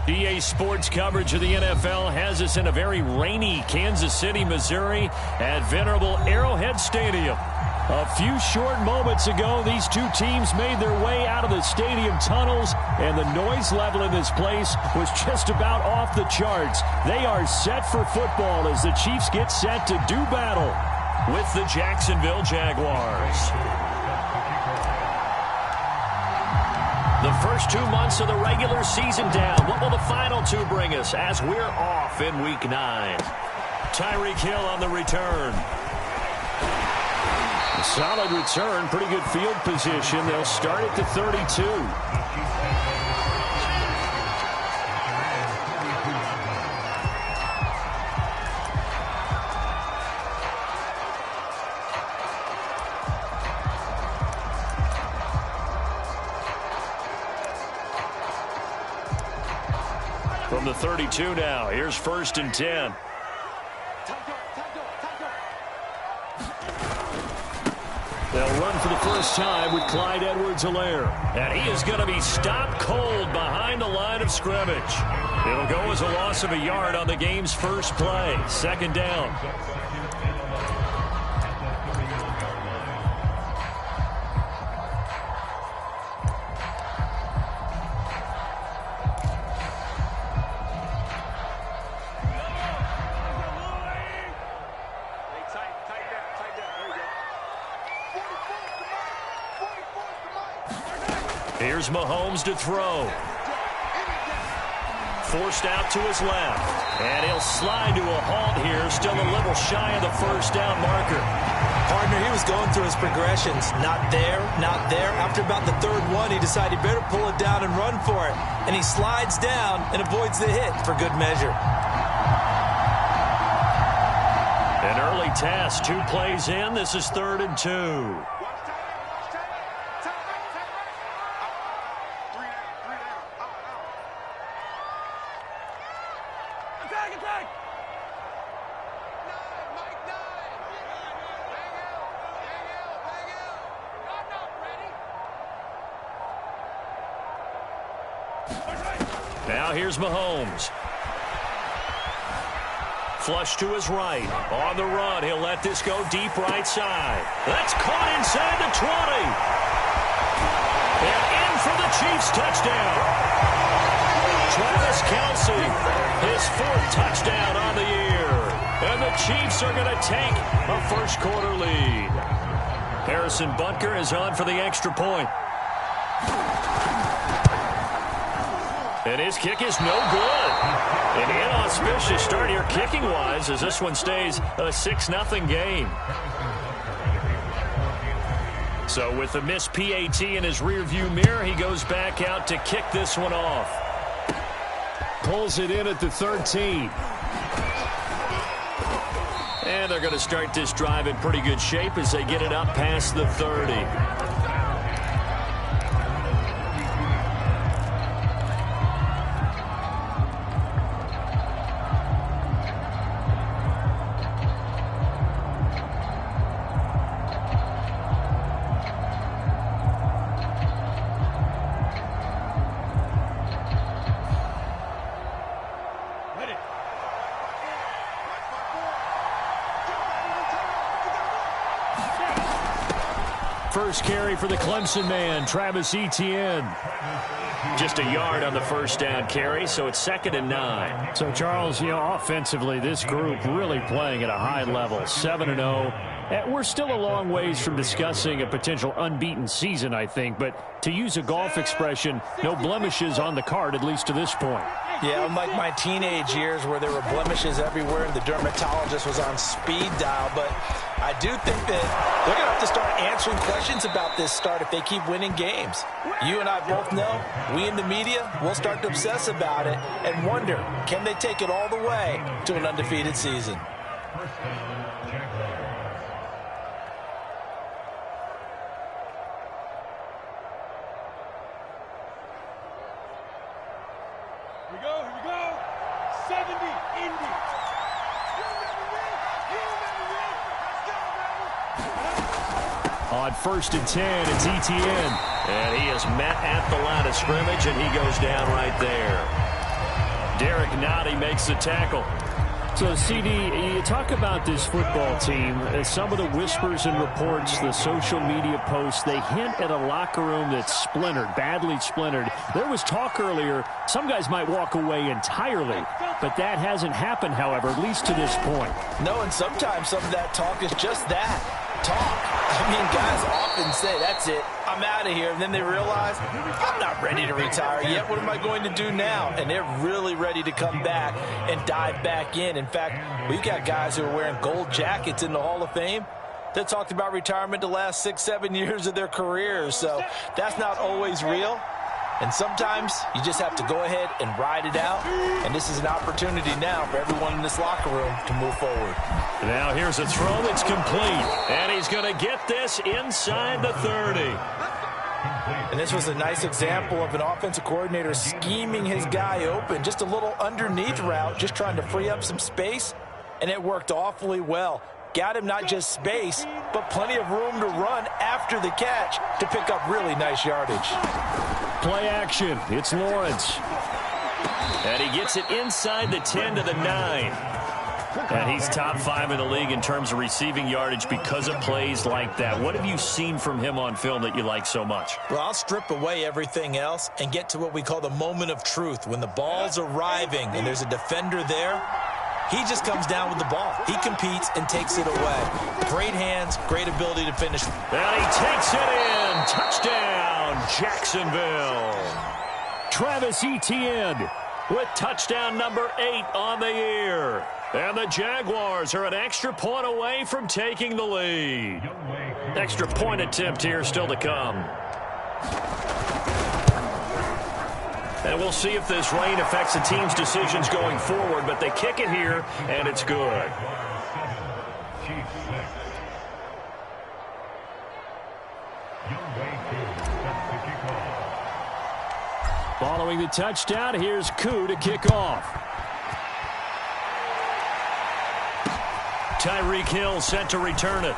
EA Sports coverage of the NFL has us in a very rainy Kansas City, Missouri at venerable Arrowhead Stadium. A few short moments ago, these two teams made their way out of the stadium tunnels, and the noise level in this place was just about off the charts. They are set for football as the Chiefs get set to do battle with the Jacksonville Jaguars. The first 2 months of the regular season down. What will the final two bring us as we're off in Week 9? Tyreek Hill on the return. A solid return, pretty good field position. They'll start at the 32. From the 32 now, here's 1st and 10. They'll run for the first time with Clyde Edwards-Helaire. And he is going to be stopped cold behind the line of scrimmage. It'll go as a loss of a yard on the game's first play. 2nd down. Here's Mahomes to throw. Forced out to his left. And he'll slide to a halt here. Still a little shy of the first down marker. Partner, he was going through his progressions. Not there, not there. After about the 3rd one, he decided he better pull it down and run for it. And he slides down and avoids the hit for good measure. An early task. 2 plays in. This is 3rd and 2. Now here's Mahomes. Flush to his right. On the run, he'll let this go deep right side. That's caught inside the 20. And in for the Chiefs touchdown. Travis Kelce, his 4th touchdown on the year. And the Chiefs are going to take a first-quarter lead. Harrison Butker is on for the extra point. And his kick is no good. An inauspicious start here kicking-wise as this one stays a 6-0 game. So with the missed PAT in his rearview mirror, he goes back out to kick this one off. Pulls it in at the 13. And they're going to start this drive in pretty good shape as they get it up past the 30. First carry for the Clemson man, Travis Etienne. Just a yard on the first down carry, so it's 2nd and 9. So, Charles, offensively, this group really playing at a high level, 7-0. We're still a long ways from discussing a potential unbeaten season, I think, but to use a golf expression, no blemishes on the card, at least to this point. Yeah, unlike my teenage years where there were blemishes everywhere and the dermatologist was on speed dial, but I do think that they're going to have to start answering questions about this start if they keep winning games. You and I both know, we in the media, will start to obsess about it and wonder, can they take it all the way to an undefeated season? Here we go. 70, Indy. You never win. Let's go, baby. On 1st and 10, it's Etienne. And he is met at the line of scrimmage, and he goes down right there. Derek Nottie makes the tackle. So, CD, you talk about this football team. Some of the whispers and reports, the social media posts, they hint at a locker room that's splintered, badly splintered. There was talk earlier, some guys might walk away entirely, but that hasn't happened, however, at least to this point. No, and sometimes some of that talk is just that, talk. I mean, guys often say, that's it, I'm out of here. And then they realize, I'm not ready to retire yet. What am I going to do now? And they're really ready to come back and dive back in. In fact, we've got guys who are wearing gold jackets in the Hall of Fame that talked about retirement the last 6-7 years of their careers. So that's not always real. And sometimes you just have to go ahead and ride it out. And this is an opportunity now for everyone in this locker room to move forward. Now here's a throw that's complete. And he's going to get this inside the 30. And this was a nice example of an offensive coordinator scheming his guy open. Just a little underneath route, just trying to free up some space. And it worked awfully well. Got him not just space, but plenty of room to run after the catch to pick up really nice yardage. Play action. It's Lawrence. And he gets it inside the 10 to the 9. And he's top 5 in the league in terms of receiving yardage because of plays like that. What have you seen from him on film that you like so much? Well, I'll strip away everything else and get to what we call the moment of truth. When the ball's arriving and there's a defender there, he just comes down with the ball. He competes and takes it away. Great hands, great ability to finish. And he takes it in. Touchdown, Jacksonville. Travis Etienne with touchdown number 8 on the year. And the Jaguars are an extra point away from taking the lead. Extra point attempt here still to come. And we'll see if this rain affects the team's decisions going forward, but they kick it here, and it's good. Following the touchdown, here's Ki0 to kick off. Tyreek Hill set to return it.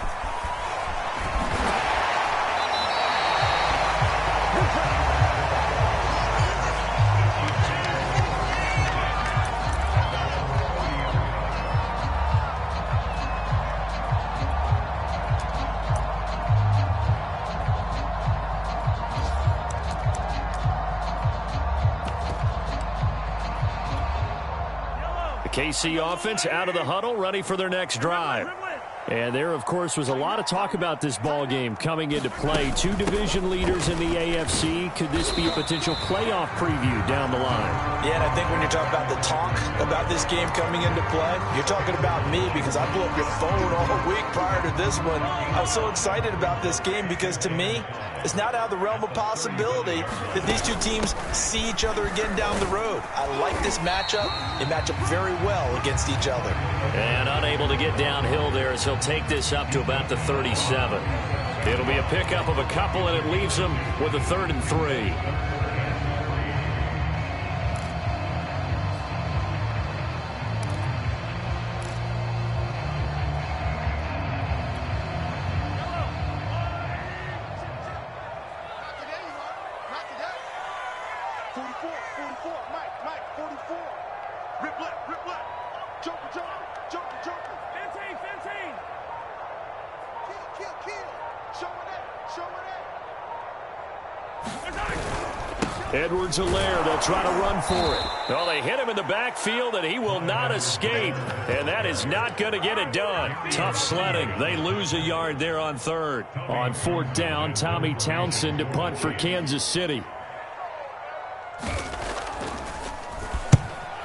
KC offense out of the huddle, ready for their next drive. And there, of course, was a lot of talk about this ball game coming into play. 2 division leaders in the AFC. Could this be a potential playoff preview down the line? Yeah, and I think when you're talking about the talk about this game coming into play, you're talking about me because I blew up your phone all week prior to this one. I was so excited about this game because, to me, it's not out of the realm of possibility that these two teams see each other again down the road. I like this matchup. They match up very well against each other. And unable to get downhill there as he'll take this up to about the 37. It'll be a pickup of a couple, and it leaves him with a 3rd and 3. Edwards-Helaire, they'll try to run for it. Well, they hit him in the backfield, and he will not escape. And that is not going to get it done. Tough sledding. They lose a yard there on 3rd. On 4th down, Tommy Townsend to punt for Kansas City.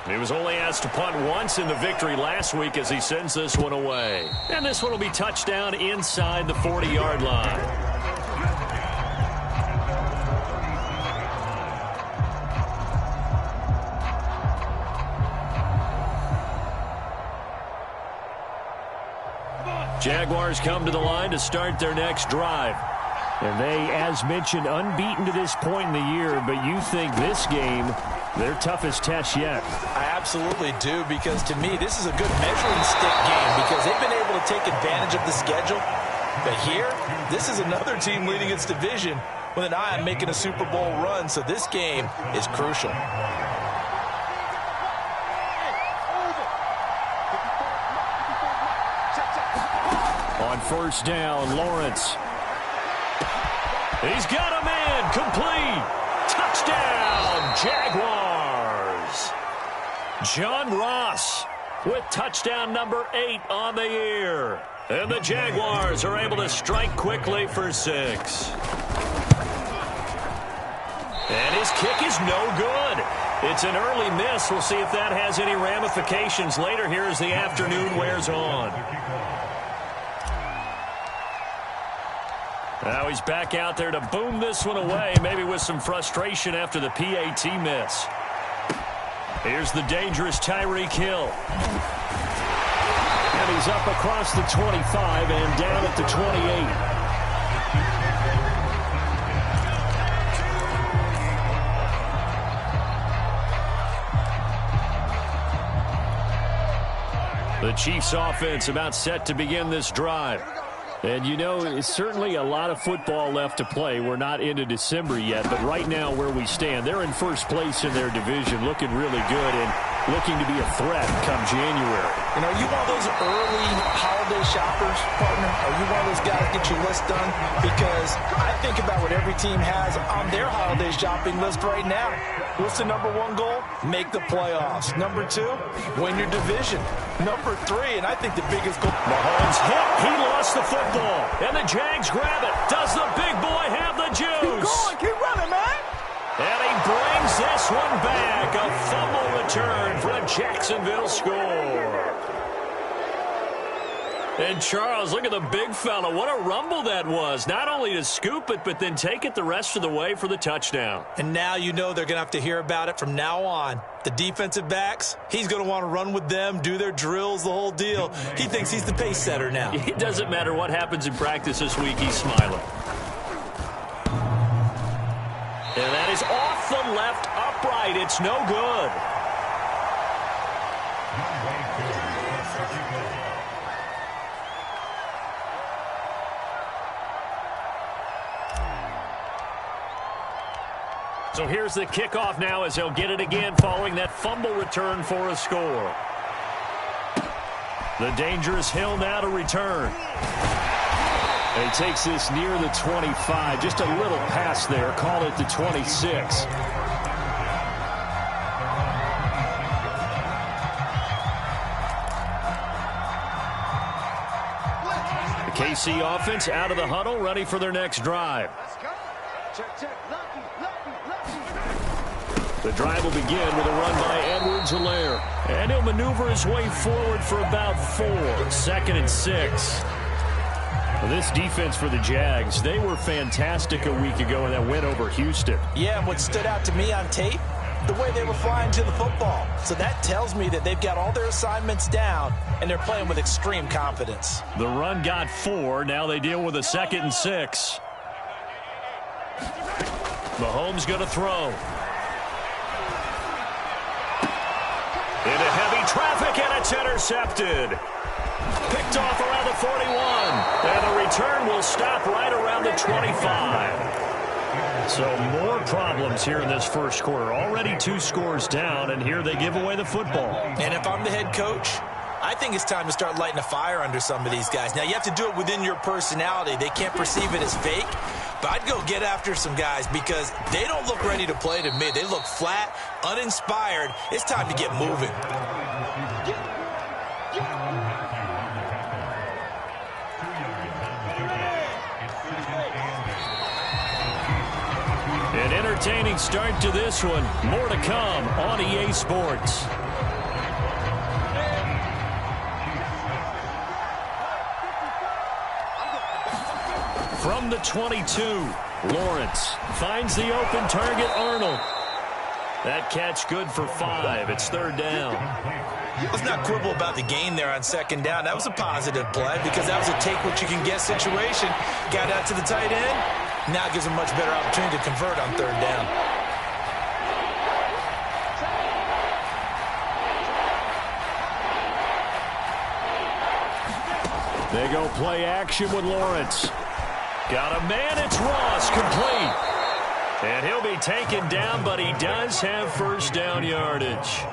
He was only asked to punt once in the victory last week as he sends this one away. And this one will be touchdown inside the 40-yard line. Jaguars come to the line to start their next drive. And they, as mentioned, unbeaten to this point in the year, but you think this game, their toughest test yet. I absolutely do, because to me, this is a good measuring stick game because they've been able to take advantage of the schedule But here, this is another team leading its division with an eye on making a Super Bowl run, so this game is crucial. On first down, Lawrence. He's got a man, complete. Touchdown, Jaguars. John Ross with touchdown number 8 on the year. And the Jaguars are able to strike quickly for 6. And his kick is no good. It's an early miss. We'll see if that has any ramifications later here as the afternoon wears on. Now he's back out there to boom this one away, maybe with some frustration after the PAT miss. Here's the dangerous Tyreek Hill. And he's up across the 25 and down at the 28. The Chiefs offense about set to begin this drive. And, you know, it's certainly a lot of football left to play. We're not into December yet, but right now where we stand, they're in first place in their division, looking really good and looking to be a threat come January. You know, are you one of those early holiday shoppers, partner? Are you one of those guys that get your list done? Because I think about what every team has on their holiday shopping list right now. What's the number 1 goal? Make the playoffs. Number 2, win your division. Number 3, and I think the biggest goal. Mahomes hit. He lost the football. And the Jags grab it. Does the big boy have the juice? Keep going. Keep running, man. And he brings this one back. A fumble return for a Jacksonville score. And Charles, look at the big fella. What a rumble that was. Not only to scoop it, but then take it the rest of the way for the touchdown. And now you know they're going to have to hear about it from now on. The defensive backs, he's going to want to run with them, do their drills, the whole deal. He thinks he's the pace setter now. It doesn't matter what happens in practice this week. He's smiling. And that is off the left upright. It's no good. So here's the kickoff now as they'll get it again following that fumble return for a score. The dangerous Hill now to return. And he takes this near the 25. Just a little pass there. Call it the 26. The KC offense out of the huddle, ready for their next drive. The drive will begin with a run by Edwards-Helaire. And he'll maneuver his way forward for about 4. 2nd and 6. This defense for the Jags, they were fantastic a week ago in that win over Houston. Yeah, and what stood out to me on tape, the way they were flying to the football. So that tells me that they've got all their assignments down, and they're playing with extreme confidence. The run got 4. Now they deal with a 2nd and 6. Mahomes going to throw. Into heavy traffic, and it's intercepted. Picked off around the 41. And the return will stop right around the 25. So more problems here in this first quarter. Already 2 scores down, and here they give away the football. And if I'm the head coach, I think it's time to start lighting a fire under some of these guys. Now, you have to do it within your personality. They can't perceive it as fake. But I'd go get after some guys because they don't look ready to play to me. They look flat, uninspired. It's time to get moving. An entertaining start to this one. More to come on EA Sports. From the 22, Lawrence finds the open target, Arnold. That catch good for 5. It's 3rd down. Let's not quibble about the gain there on 2nd down. That was a positive play because that was a take-what-you-can-get situation. Got out to the tight end. Now gives him much better opportunity to convert on 3rd down. They go play action with Lawrence. Got a man, it's Ross, complete. And he'll be taken down, but he does have first down yardage.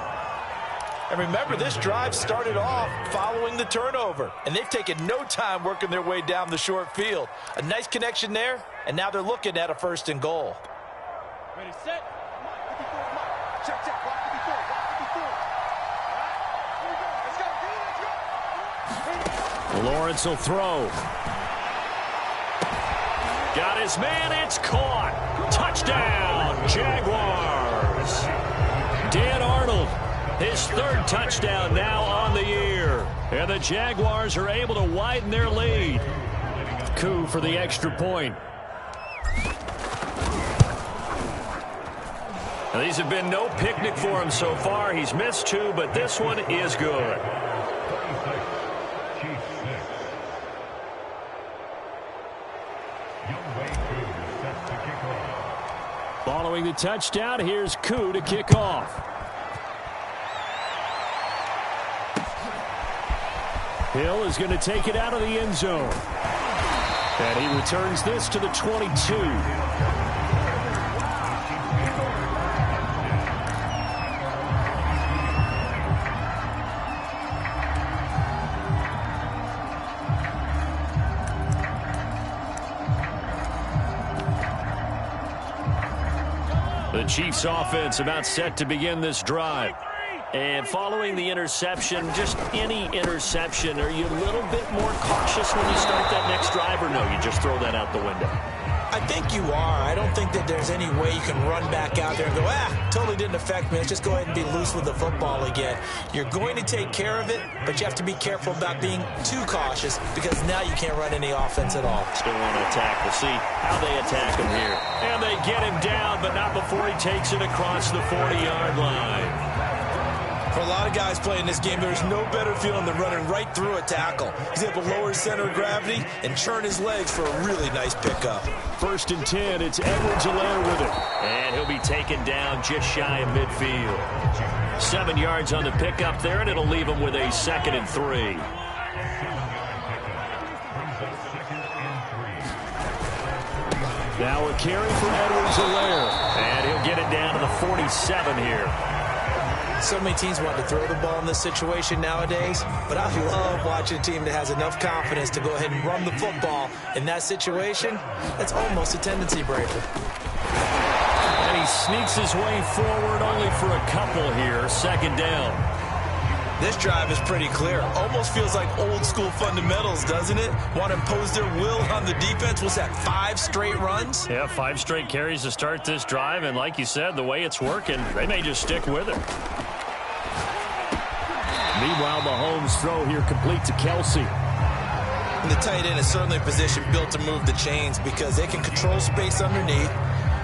And remember, this drive started off following the turnover, and they've taken no time working their way down the short field. A nice connection there, and now they're looking at a 1st and goal. Ready, set. Check, check. Watch it before. Let's go. Lawrence will throw. Got his man, it's caught. Touchdown, Jaguars. Dan Arnold, his 3rd touchdown now on the year. And the Jaguars are able to widen their lead. Ki0 for the extra point. Now, these have been no picnic for him so far. He's missed 2, but this one is good. Following the touchdown, here's Ki0 to kick off. Hill is going to take it out of the end zone. And he returns this to the 22. The Chiefs offense about set to begin this drive. And following the interception, just any interception, are you a little bit more cautious when you start that next drive, or no, you just throw that out the window? I think you are. I don't think that there's any way you can run back out there and go, totally didn't affect me. Let's just go ahead and be loose with the football again. You're going to take care of it, but you have to be careful about being too cautious because now you can't run any offense at all. Still want to attack. We'll see how they attack him here. And they get him down, but not before he takes it across the 40-yard line. For a lot of guys playing this game, there's no better feeling than running right through a tackle. He's able to lower his center of gravity and churn his legs for a really nice pickup. 1st and 10, it's Edwards-Helaire with it. And he'll be taken down just shy of midfield. 7 yards on the pickup there, and it'll leave him with a 2nd and 3. Now a carry from Edwards-Helaire. And he'll get it down to the 47 here. So many teams want to throw the ball in this situation nowadays, but I love watching a team that has enough confidence to go ahead and run the football. In that situation, that's almost a tendency breaker. And he sneaks his way forward only for a couple here. 2nd down. This drive is pretty clear. Almost feels like old school fundamentals, doesn't it? Want to impose their will on the defense. What's that, 5 straight runs? Yeah, 5 straight carries to start this drive. And like you said, the way it's working, they may just stick with it. Meanwhile, Mahomes' throw here complete to Kelsey. And the tight end is certainly a position built to move the chains because they can control space underneath.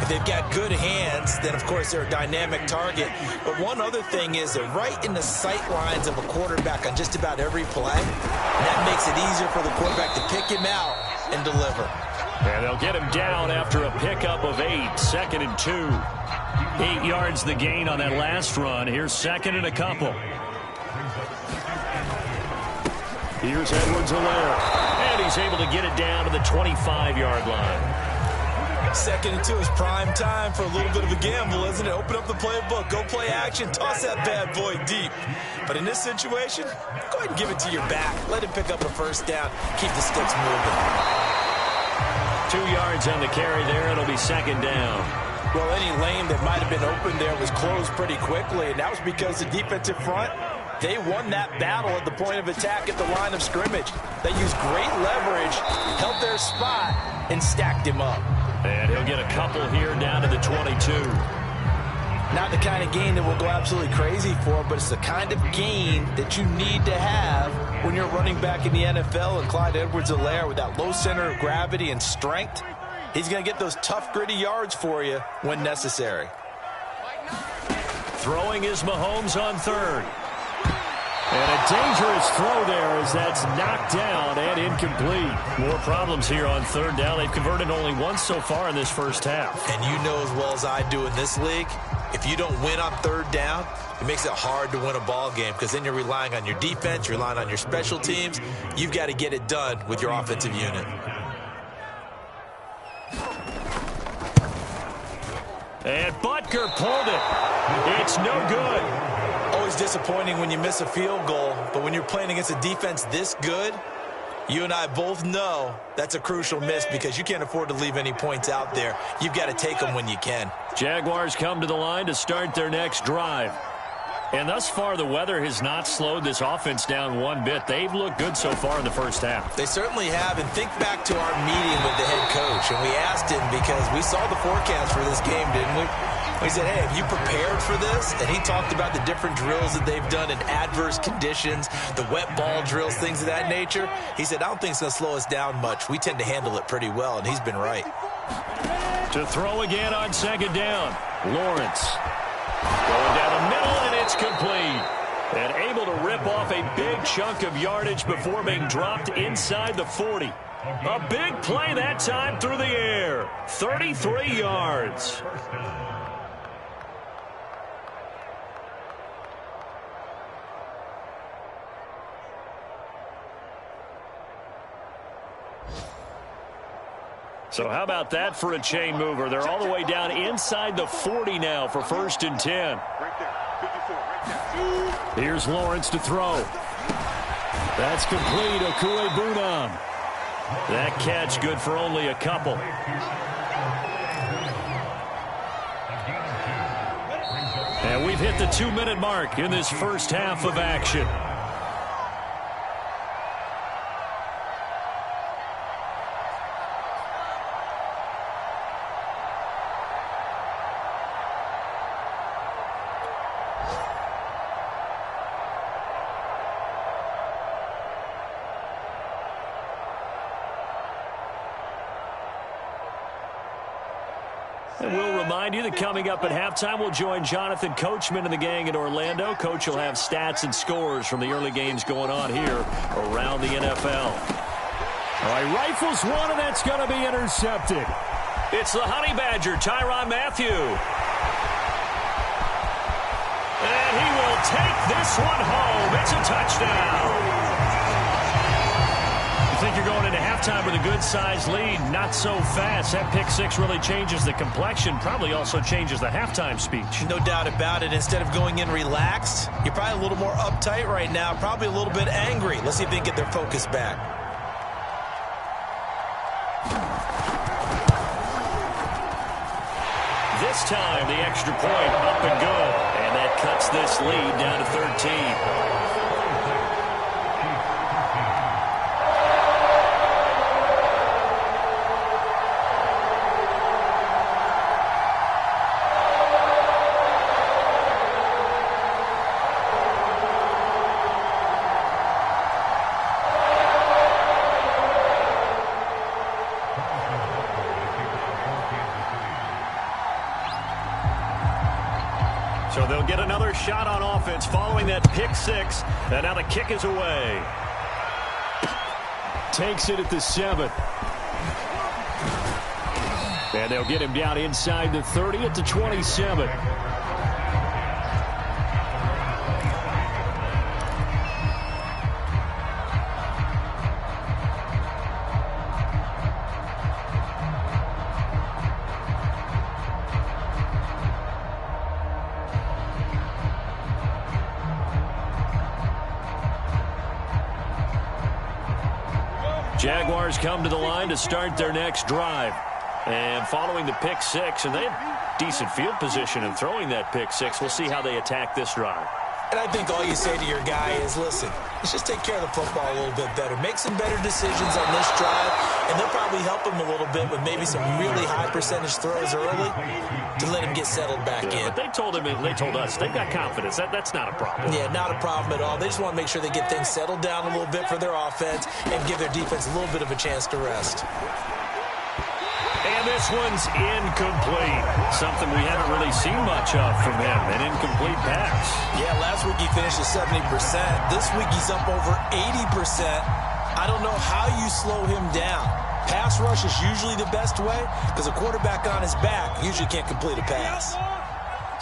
If they've got good hands, then, of course, they're a dynamic target. But one other thing is they're right in the sight lines of a quarterback on just about every play. And that makes it easier for the quarterback to pick him out and deliver. And they'll get him down after a pickup of 8. 2nd and 2. 8 yards the gain on that last run. Here's 2nd and a couple. Here's Edwards-Helaire. And he's able to get it down to the 25-yard line. 2nd and 2 is prime time for a little bit of a gamble, isn't it? Open up the playbook, go play action, toss that bad boy deep. But in this situation, go ahead and give it to your back. Let him pick up a 1st down. Keep the sticks moving. 2 yards on the carry there. It'll be 2nd down. Well, any lane that might have been open there was closed pretty quickly, and that was because the defensive front, they won that battle at the point of attack at the line of scrimmage. They used great leverage, held their spot, and stacked him up. And he'll get a couple here down to the 22. Not the kind of gain that we'll go absolutely crazy for, but it's the kind of gain that you need to have when you're running back in the NFL. And Clyde Edwards-Helaire, with that low center of gravity and strength, he's going to get those tough, gritty yards for you when necessary. Throwing is Mahomes on 3rd. And a dangerous throw there as that's knocked down and incomplete. More problems here on third down. They've converted only once so far in this first half. And you know as well as I do in this league, if you don't win on third down, it makes it hard to win a ball game because then you're relying on your defense, you're relying on your special teams. You've got to get it done with your offensive unit. And Butker pulled it. It's no good. Always disappointing when you miss a field goal, but when you're playing against a defense this good, you and I both know that's a crucial miss because you can't afford to leave any points out there. You've got to take them when you can. Jaguars come to the line to start their next drive. And thus far, the weather has not slowed this offense down one bit. They've looked good so far in the first half. They certainly have. And think back to our meeting with the head coach. And we asked him because we saw the forecast for this game, didn't we? We said, hey, have you prepared for this? And he talked about the different drills that they've done in adverse conditions, the wet ball drills, things of that nature. He said, I don't think it's going to slow us down much. We tend to handle it pretty well, and he's been right. To throw again on second down, Lawrence. Going down the middle, and it's complete. And able to rip off a big chunk of yardage before being dropped inside the 40. A big play that time through the air. 33 yards. So how about that for a chain mover? They're all the way down inside the 40 now for 1st and 10. Here's Lawrence to throw. That's complete. Okuegbunam. That catch good for only a couple. And we've hit the 2-minute mark in this first half of action. And we'll remind you that coming up at halftime, we'll join Jonathan Coachman and the gang in Orlando. Coach will have stats and scores from the early games going on here around the NFL. All right, rifles one, and that's going to be intercepted. It's the Honey Badger, Tyrann Mathieu. And he will take this one home. It's a touchdown. You think you're going into halftime with a good-sized lead. Not so fast. That pick six really changes the complexion. Probably also changes the halftime speech. No doubt about it. Instead of going in relaxed, you're probably a little more uptight right now. Probably a little bit angry. Let's see if they can get their focus back. This time, the extra point up and good. And that cuts this lead down to 13. So they'll get another shot on offense following that pick six. And now the kick is away. Takes it at the 7. And they'll get him down inside the 30 at the 27. Jaguars come to the line to start their next drive. And following the pick six, and they have decent field position in throwing that pick six. We'll see how they attack this drive. And I think all you say to your guy is, listen, let's just take care of the football a little bit better. Make some better decisions on this drive, and they'll probably help him a little bit with maybe some really high percentage throws early to let him get settled back in. But they told us they've got confidence. That's not a problem. Yeah, not a problem at all. They just want to make sure they get things settled down a little bit for their offense and give their defense a little bit of a chance to rest. And This one's incomplete. Something we haven't really seen much of from him, an incomplete pass. Yeah, last week he finished at 70%. This week he's up over 80%. I don't know how you slow him down. Pass rush is usually the best way because a quarterback on his back usually can't complete a pass.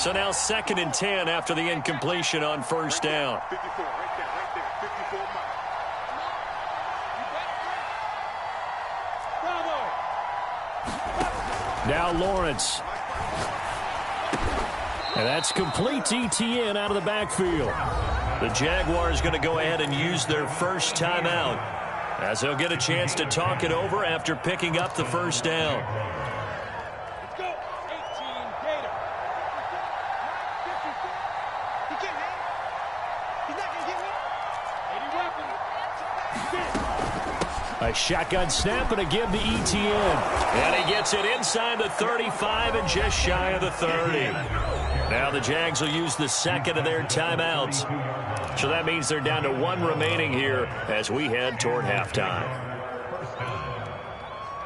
So now 2nd and 10 after the incompletion on first down. 54, right there, 54 miles. Now Lawrence. And that's complete to ETN out of the backfield. The Jaguars going to go ahead and use their first timeout as they'll get a chance to talk it over after picking up the first down. Let's go. 18 Gator. He can't hang. He's not going to get me. 80 weapons. A shotgun snap and a give to ETN. And he gets it inside the 35 and just shy of the 30. Now the Jags will use the second of their timeouts. So that means they're down to 1 remaining here as we head toward halftime.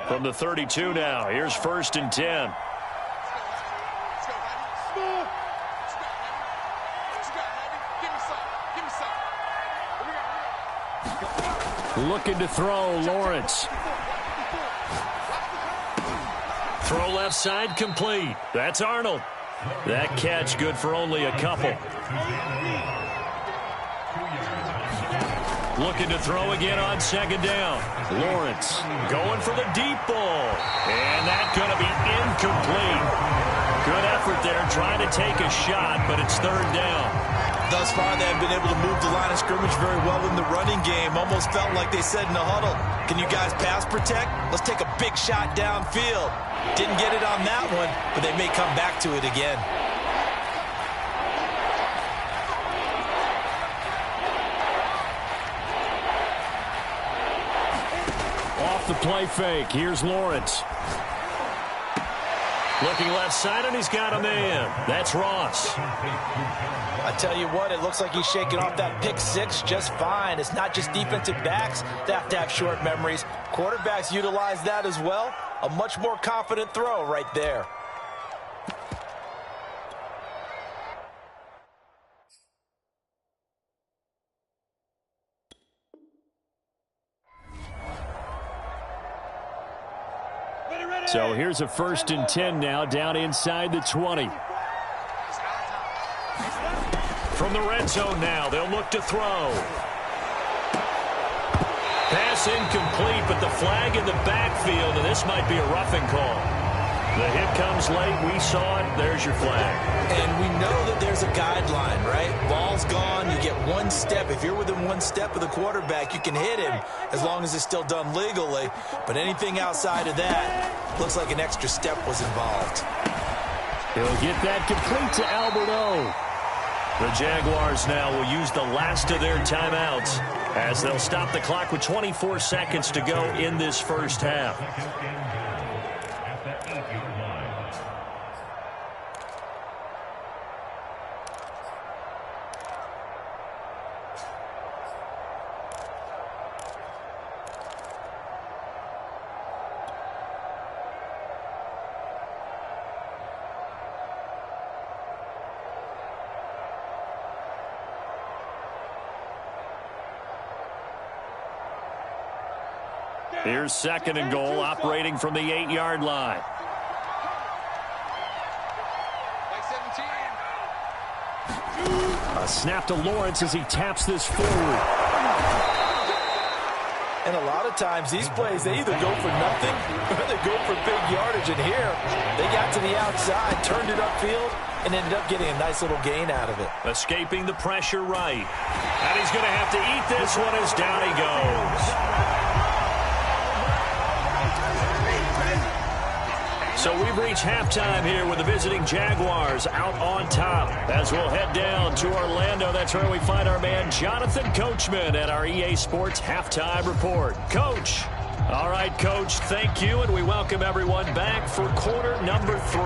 From the 32 now, here's 1st and 10. Looking to throw, Lawrence. Throw left side complete. That's Arnold. That catch good for only a couple. Looking to throw again on 2nd down. Lawrence going for the deep ball. And that's going to be incomplete. Good effort there trying to take a shot, but it's 3rd down. Thus far, they have been able to move the line of scrimmage very well in the running game. Almost felt like they said in the huddle, can you guys pass protect? Let's take a big shot downfield. Didn't get it on that one, but they may come back to it again. Off the play fake. Here's Lawrence. Looking left side, and he's got a man. That's Ross. I tell you what, it looks like he's shaking off that pick 6 just fine. It's not just defensive backs that have to have short memories. Quarterbacks utilize that as well. A much more confident throw right there. So here's a 1st and 10 now, down inside the 20. From the red zone now, they'll look to throw. Pass incomplete, but the flag in the backfield, and this might be a roughing call. The hit comes late. We saw it. There's your flag. And we know that there's a guideline, right? Ball's gone. You get 1 step. If you're within 1 step of the quarterback, you can hit him as long as it's still done legally. But anything outside of that, looks like an extra step was involved. He'll get that complete to Albert O. The Jaguars now will use the last of their timeouts as they'll stop the clock with 24 seconds to go in this first half. Here's 2nd and goal, operating from the 8-yard line. A snap to Lawrence as he taps this forward. And a lot of times, these plays, they either go for nothing or they go for big yardage. And here, they got to the outside, turned it upfield, and ended up getting a nice little gain out of it. Escaping the pressure right. And he's going to have to eat this one as down he goes. So we've reached halftime here with the visiting Jaguars out on top. As we'll head down to Orlando, that's where we find our man Jonathan Coachman at our EA Sports Halftime Report. Coach. All right, Coach, thank you, and we welcome everyone back for quarter number 3.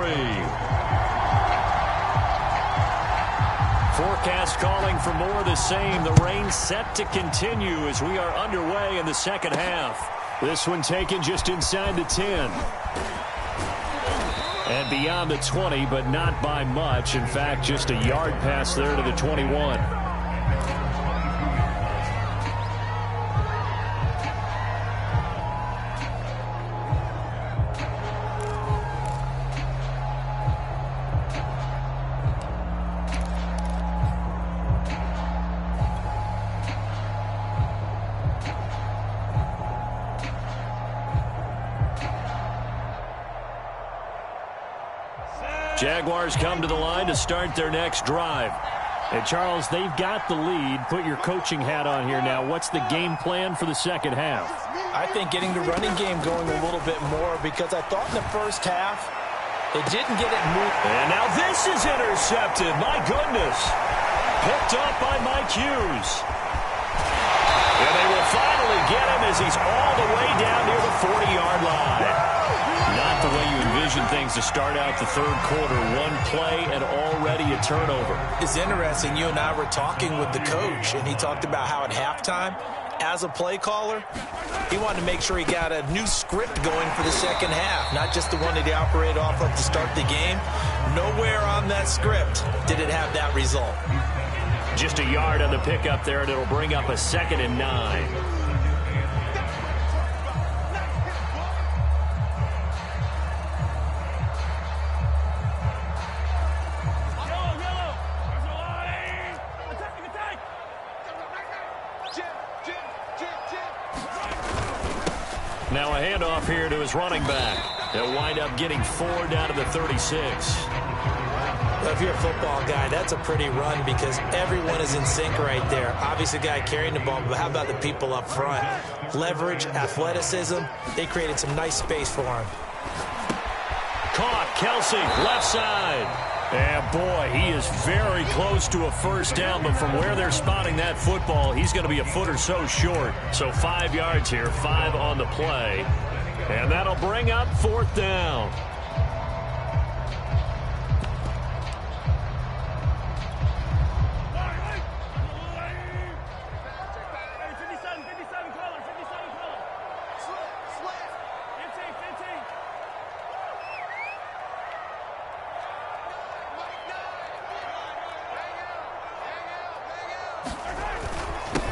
Forecast calling for more of the same. The rain set to continue as we are underway in the second half. This one taken just inside the 10. And beyond the 20, but not by much. In fact, just a yard pass there to the 21. Jaguars come to the line to start their next drive. And Charles, they've got the lead. Put your coaching hat on here now. What's the game plan for the second half? I think getting the running game going a little bit more, because I thought in the first half it didn't get it moved. And now this is intercepted. My goodness. Picked up by Mike Hughes. And they will finally get him as he's all the way down near the 40-yard line. Not the way you envision things to start out the third quarter. One play and already a turnover. It's interesting. You and I were talking with the coach, and he talked about how at halftime, as a play caller, he wanted to make sure he got a new script going for the second half, not just the one that he operated off of to start the game. Nowhere on that script did it have that result. Just a yard on the pickup there, and it'll bring up a 2nd and 9. Now a handoff here to his running back. They'll wind up getting 4 down to the 36. Well, if you're a football guy, that's a pretty run because everyone is in sync right there. Obviously, the guy carrying the ball, but how about the people up front? Leverage, athleticism, they created some nice space for him. Caught, Kelsey, left side. And boy, he is very close to a first down, but from where they're spotting that football, he's going to be a foot or so short. So 5 yards here, 5 on the play. And that'll bring up 4th down.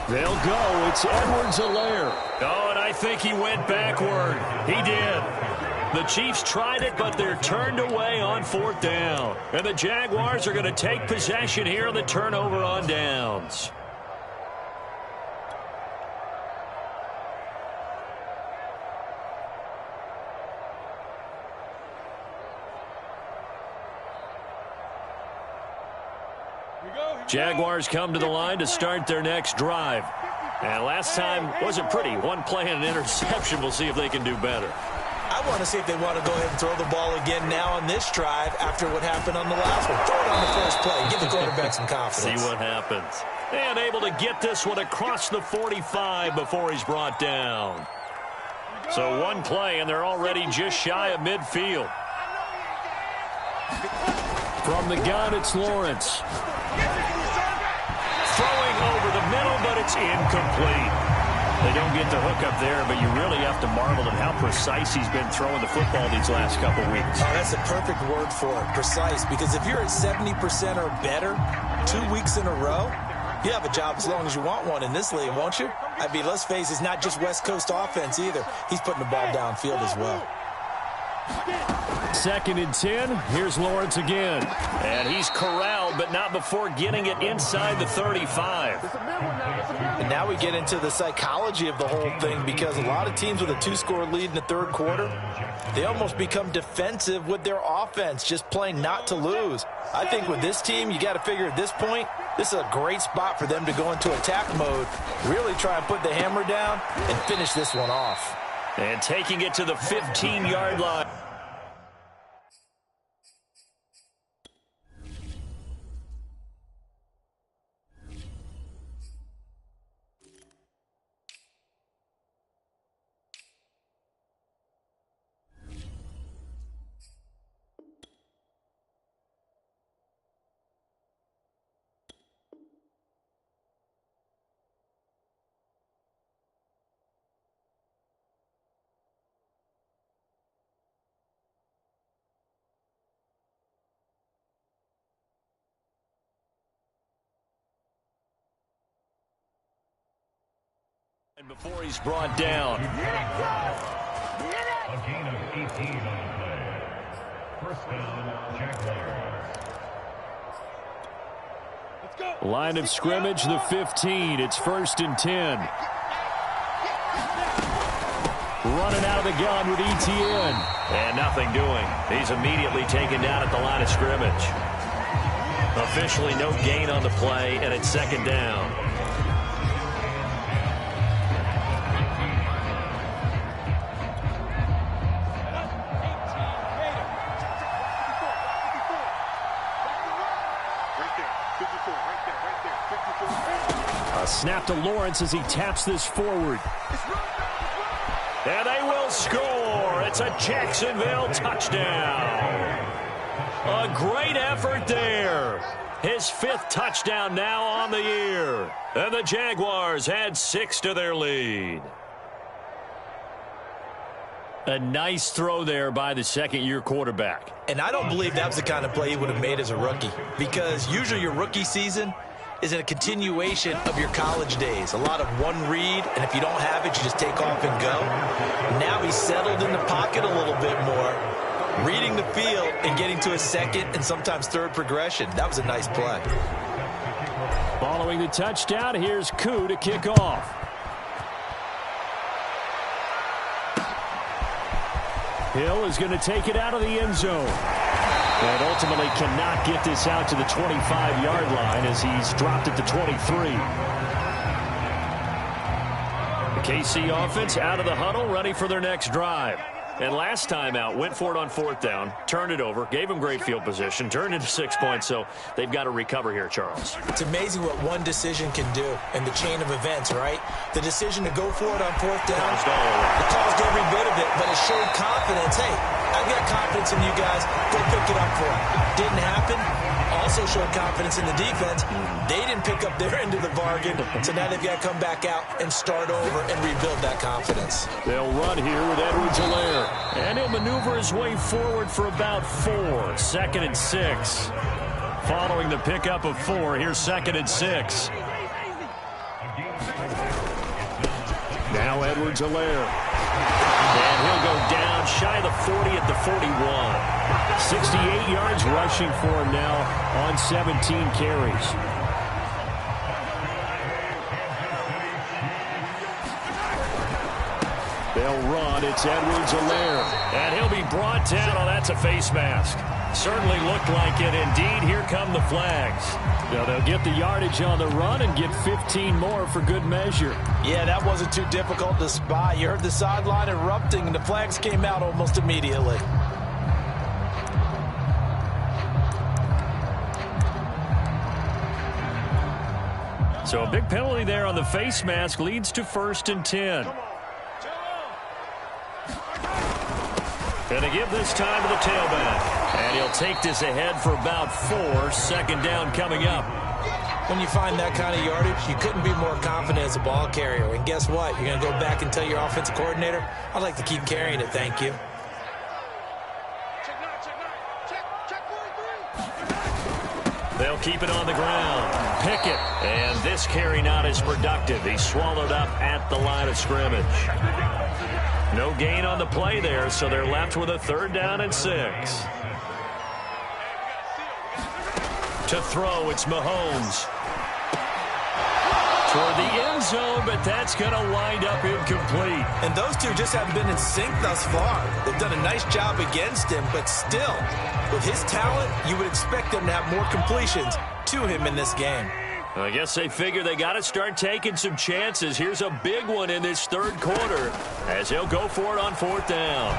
They'll go. It's Edwards-Helaire. Oh, and I think he went backward. He did. The Chiefs tried it, but they're turned away on 4th down. And the Jaguars are going to take possession here on the turnover on downs. Jaguars come to the line to start their next drive. And last time wasn't pretty. One play and an interception. We'll see if they can do better. I want to see if they want to go ahead and throw the ball again now on this drive after what happened on the last one. Throw it on the first play. Give the quarterback some confidence. See what happens. And able to get this one across the 45 before he's brought down. So one play, and they're already just shy of midfield. From the gun, it's Lawrence. Throwing over the middle, but it's incomplete. They don't get the hook up there, but you really have to marvel at how precise he's been throwing the football these last couple weeks. Oh, that's a perfect word for it, precise, because if you're at 70% or better 2 weeks in a row, you have a job as long as you want one in this league, won't you? I mean, let's face it, it's not just West Coast offense either. He's putting the ball downfield as well. 2nd and 10. Here's Lawrence again. And he's corralled, but not before getting it inside the 35. And now we get into the psychology of the whole thing, because a lot of teams with a 2-score lead in the third quarter, they almost become defensive with their offense, just playing not to lose. I think with this team, you got to figure at this point, this is a great spot for them to go into attack mode, really try and put the hammer down and finish this one off. And taking it to the 15-yard line. And before he's brought down. A gain of 18 on the play. First down, Jaguars. Let's go. Line of scrimmage, the 15. It's 1st and 10. Running out of the gun with ETN. And nothing doing. He's immediately taken down at the line of scrimmage. Officially no gain on the play, and it's 2nd down. A snap to Lawrence as he taps this forward. And they will score. It's a Jacksonville touchdown. A great effort there. His 5th touchdown now on the year. And the Jaguars add 6 to their lead. A nice throw there by the second-year quarterback. And I don't believe that was the kind of play he would have made as a rookie, because usually your rookie season is a continuation of your college days. A lot of one read, and if you don't have it, you just take off and go. Now he's settled in the pocket a little bit more, reading the field and getting to a second and sometimes third progression. That was a nice play. Following the touchdown, here's Ki0 to kick off. Hill is going to take it out of the end zone. And ultimately cannot get this out to the 25-yard line as he's dropped it to 23. The KC offense out of the huddle, ready for their next drive. And last time out, went for it on 4th down, turned it over, gave them great field position, turned into 6 points, so they've got to recover here, Charles. It's amazing what one decision can do in the chain of events, right? The decision to go for it on 4th down, it caused every bit of it, but it showed confidence. Hey, I've got confidence in you guys. Go pick it up for it. Didn't happen. Also showed confidence in the defense. They didn't pick up their end of the bargain, so now they've got to come back out and start over and rebuild that confidence. They'll run here with Edwards-Helaire. And he'll maneuver his way forward for about 4. 2nd and 6. Following the pickup of 4, here's 2nd and 6. Now Edwards-Helaire. And he'll go down shy of the 40 at the 41. 68 yards rushing for him now on 17 carries. They'll run. It's Edwards-Helaire. And he'll be brought down. Oh, that's a face mask. Certainly looked like it. Indeed, here come the flags. Now they'll get the yardage on the run and get 15 more for good measure. Yeah, that wasn't too difficult to spot. You heard the sideline erupting, and the flags came out almost immediately. So a big penalty there on the face mask leads to 1st and 10. Going to give this time to the tailback. And he'll take this ahead for about 4. 2nd down coming up. When you find that kind of yardage, you couldn't be more confident as a ball carrier. And guess what? You're going to go back and tell your offensive coordinator, I'd like to keep carrying it, thank you. They'll keep it on the ground. Pickett. And this carry not as productive. He's swallowed up at the line of scrimmage. No gain on the play there, so they're left with a 3rd down and 6. To throw, it's Mahomes. Toward the end zone, but that's going to wind up incomplete. And those two just haven't been in sync thus far. They've done a nice job against him, but still, with his talent, you would expect them to have more completions to him in this game. I guess they figure they got to start taking some chances. Here's a big one in this 3rd quarter as he'll go for it on 4th down.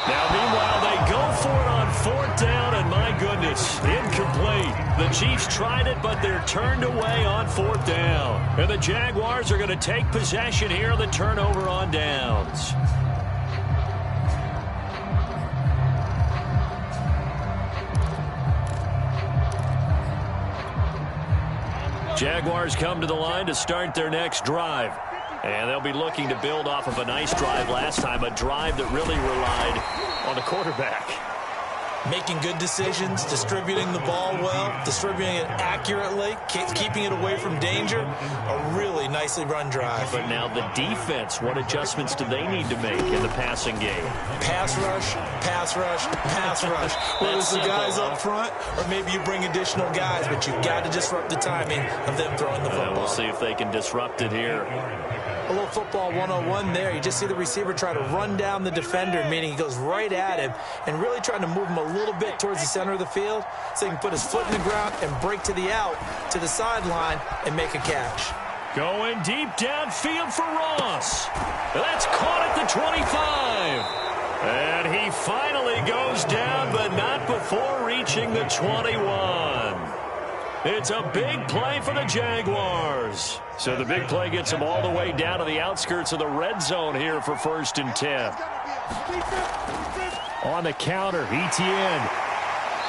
Now, meanwhile, they go for it on 4th down, and my goodness, incomplete. The Chiefs tried it, but they're turned away on 4th down. And the Jaguars are going to take possession here on the turnover on downs. Jaguars come to the line to start their next drive. And they'll be looking to build off of a nice drive last time, a drive that really relied on the quarterback. Making good decisions, distributing the ball well, distributing it accurately, keeping it away from danger. A really nicely run drive. But now the defense, what adjustments do they need to make in the passing game? Pass rush, pass rush, pass rush. Whether it's the guys up front or maybe you bring additional guys, but you've got to disrupt the timing of them throwing the football. We'll see if they can disrupt it here. A little football 101 there. You just see the receiver try to run down the defender, meaning he goes right at him and really trying to move him a little bit towards the center of the field so he can put his foot in the ground and break to the out, to the sideline, and make a catch. Going deep downfield for Ross. That's caught at the 25. And he finally goes down, but not before reaching the 21. It's a big play for the Jaguars. So the big play gets them all the way down to the outskirts of the red zone here for 1st and 10. On the counter, Etienne.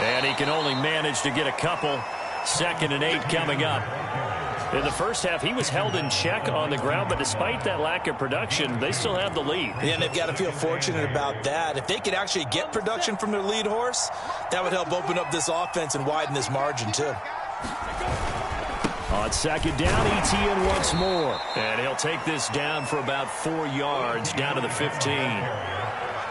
And he can only manage to get a couple. 2nd and 8 coming up. In the first half, he was held in check on the ground, but despite that lack of production, they still have the lead. Yeah, and they've got to feel fortunate about that. If they could actually get production from their lead horse, that would help open up this offense and widen this margin, too. On 2nd down, Etienne once more. And he'll take this down for about 4 yards, down to the 15.